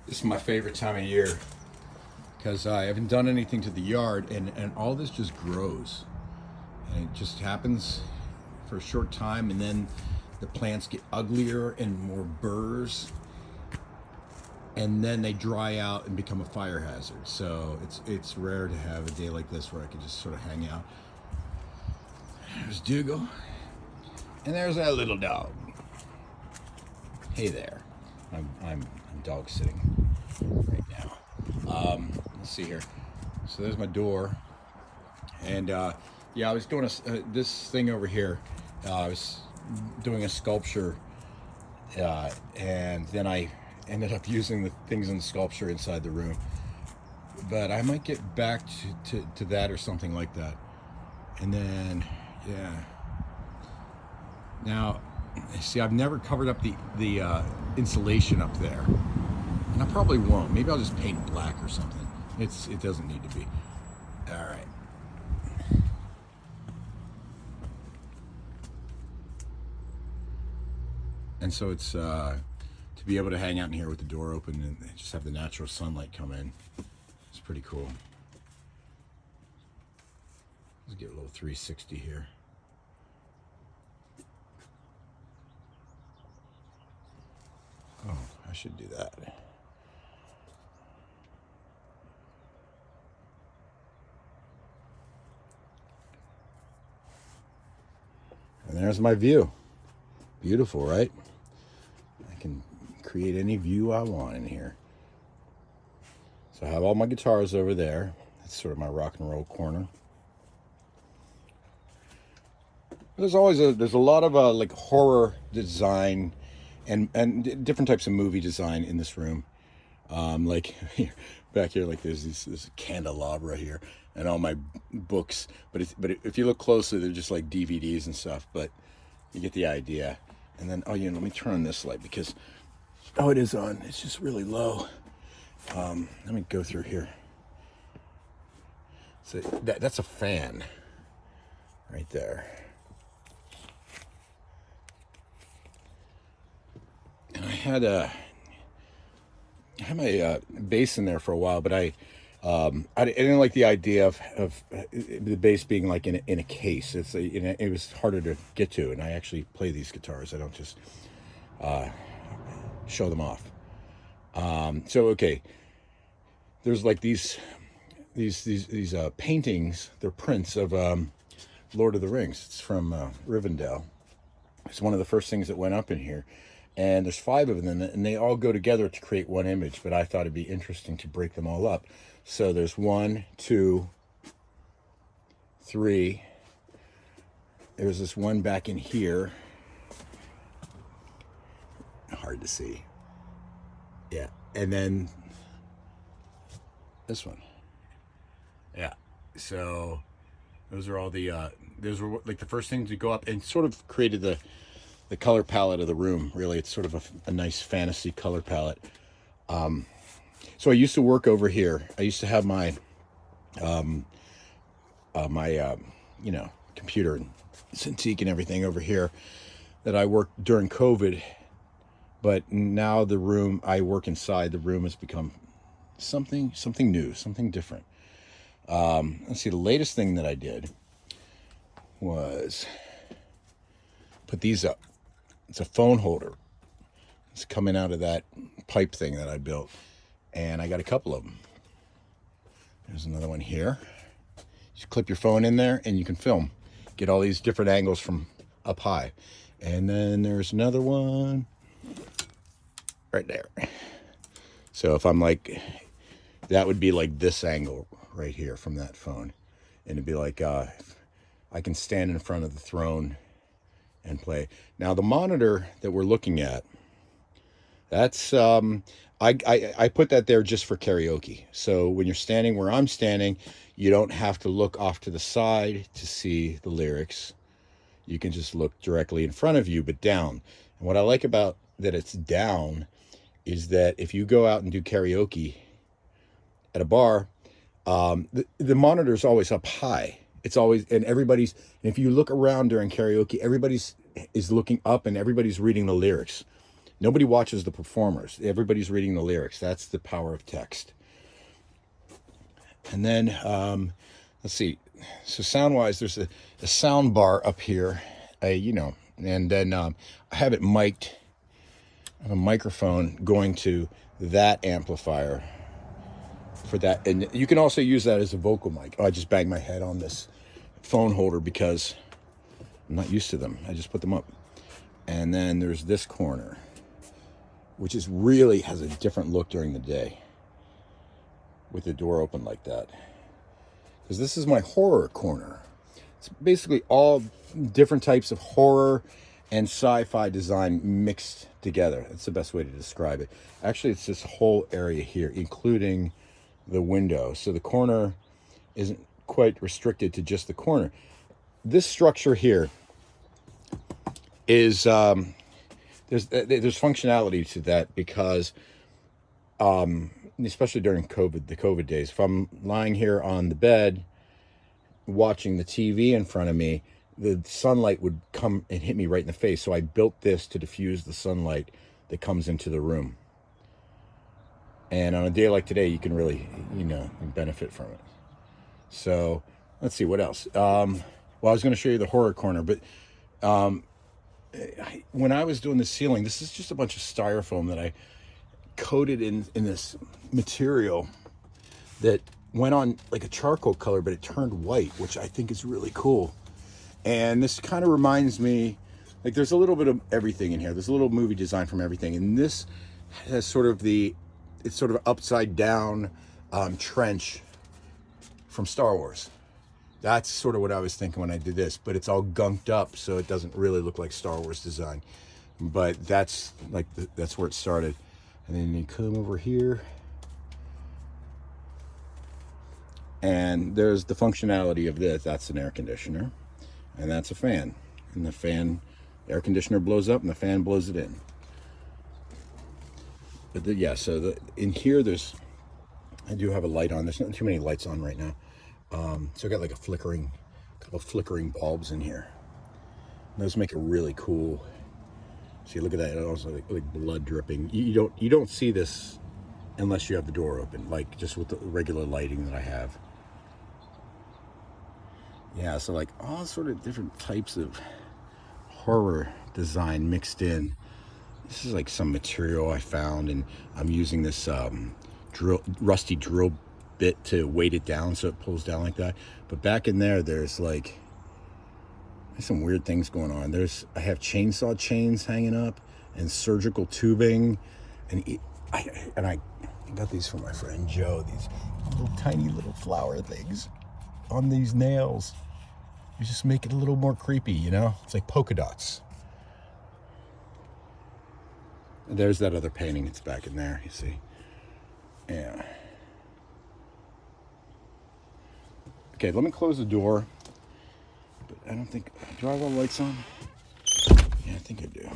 This is my favorite time of year because I haven't done anything to the yard, and all this just grows. And it just happens for a short time, and then the plants get uglier and more burrs, and then they dry out and become a fire hazard. So it's rare to have a day like this where I can just sort of hang out. There's Dougal, and there's that little dog. Hey there. I'm dog sitting right now. Let's see here. So there's my door, and yeah, I was doing this thing over here. I was doing a sculpture, and then I ended up using the things in the sculpture inside the room. But I might get back to that or something like that. And then, yeah. Now, see, I've never covered up the insulation up there, and I probably won't. Maybe I'll just paint black or something. It doesn't need to be. All right. And so it's to be able to hang out in here with the door open and just have the natural sunlight come in. It's pretty cool. Let's get a little 360 here. Oh, I should do that. And there's my view. Beautiful, right? I can create any view I want in here. So I have all my guitars over there. That's sort of my rock and roll corner. There's a lot of like horror design and different types of movie design in this room. Like back here, like there's this candelabra here and all my books. But if you look closely, they're just like DVDs and stuff. But you get the idea. And then, let me turn on this light because, it is on. It's just really low. Let me go through here. So that's a fan right there. And I had my bass in there for a while, but I didn't like the idea of the bass being like in a case. It was harder to get to, and I actually play these guitars. I don't just show them off. So okay, there's like these paintings. They're prints of Lord of the Rings. It's from Rivendell. It's one of the first things that went up in here. And there's 5 of them, and they all go together to create one image. But I thought it'd be interesting to break them all up. So there's 1, 2, 3. There's this one back in here. Hard to see. Yeah. And then this one. Yeah. So those are all those were like the first things to go up and sort of created the color palette of the room. Really, it's sort of a nice fantasy color palette. So I used to work over here. I used to have my computer and Cintiq and everything over here that I worked during COVID. But now the room I work inside, the room has become something new, something different. Let's see, the latest thing that I did was put these up. It's a phone holder. It's coming out of that pipe thing that I built. And I got a couple of them. There's another one here. Just clip your phone in there and you can film. Get all these different angles from up high. And then there's another one right there. So if I'm like, that would be like this angle right here from that phone. And it'd be like, I can stand in front of the throne and play. Now the monitor that we're looking at, that's I put that there just for karaoke. So when you're standing where I'm standing, you don't have to look off to the side to see the lyrics. You can just look directly in front of you, but down. And what I like about that it's down is that if you go out and do karaoke at a bar, the monitor's always up high. It's always, and if you look around during karaoke, everybody's is looking up and everybody's reading the lyrics. Nobody watches the performers. Everybody's reading the lyrics. That's the power of text. And then, let's see. So sound-wise, there's a sound bar up here, and then I have it mic'd. I have a microphone going to that amplifier for that. And you can also use that as a vocal mic. Oh, I just banged my head on this phone holder because I'm not used to them. I just put them up. And then there's this corner, which is really has a different look during the day with the door open like that. Because this is my horror corner. It's basically all different types of horror and sci-fi design mixed together. That's the best way to describe it. Actually, it's this whole area here, including the window. So the corner isn't quite restricted to just the corner. This structure here is there's functionality to that because especially during the COVID days, if I'm lying here on the bed watching the TV in front of me, the sunlight would come and hit me right in the face. So I built this to diffuse the sunlight that comes into the room. And on a day like today, you can really, benefit from it. So let's see what else. Well, I was going to show you the horror corner, but when I was doing the ceiling, this is just a bunch of styrofoam that I coated in this material that went on like a charcoal color, but it turned white, which I think is really cool. And this kind of reminds me, like there's a little bit of everything in here. There's a little movie design from everything. And this has sort of upside down trench from Star Wars. That's sort of what I was thinking when I did this, but it's all gunked up, so it doesn't really look like Star Wars design. But that's like that's where it started. And then you come over here, and there's the functionality of this. That's an air conditioner, and that's a fan. And the air conditioner blows up, and the fan blows it in. But in here, I do have a light on. There's not too many lights on right now. So I got like a couple flickering bulbs in here. And those make it really cool. See, look at that. It also like blood dripping. You don't see this unless you have the door open, like just with the regular lighting that I have. Yeah, so like all sort of different types of horror design mixed in. This is like some material I found, and I'm using this rusty drill bit to weight it down so it pulls down like that. But back in there's some weird things going on. I have chainsaw chains hanging up and surgical tubing, and I got these from my friend Joe. These little tiny little flower things on these nails. You just make it a little more creepy, It's like polka dots. And there's that other painting. It's back in there. You see. Yeah. Okay, let me close the door. But I don't think... Do I have all the lights on? Yeah, I think I do.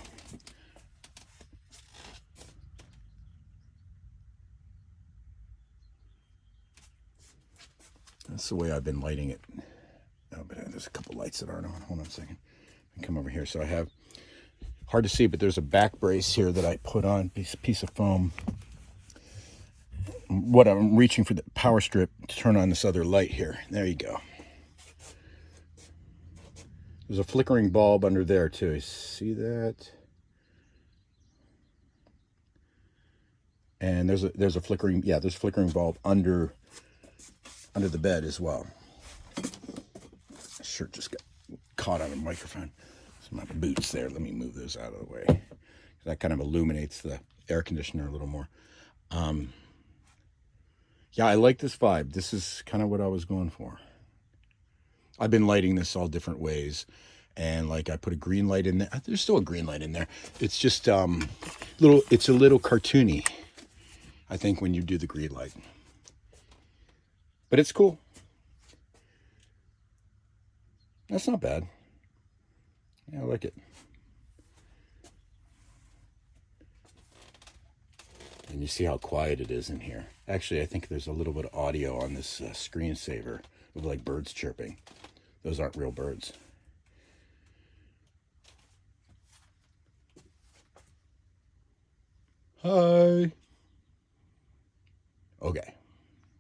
That's the way I've been lighting it. Oh, but there's a couple lights that aren't on. Hold on a second. Let me come over here. So I have... Hard to see, but there's a back brace here that I put on. Piece of foam. What I'm reaching for the power strip to turn on this other light here. There you go. There's a flickering bulb under there too. See that? And there's a flickering, there's a flickering bulb under the bed as well. Shirt just got caught on a microphone. Some of my boots there. Let me move those out of the way. That kind of illuminates the air conditioner a little more. Yeah, I like this vibe. This is kind of what I was going for. I've been lighting this all different ways. And like I put a green light in there. There's still a green light in there. It's just it's a little cartoony, I think, when you do the green light. But it's cool. That's not bad. Yeah, I like it. And you see how quiet it is in here. Actually, I think there's a little bit of audio on this screensaver of like birds chirping. Those aren't real birds. Hi. Okay.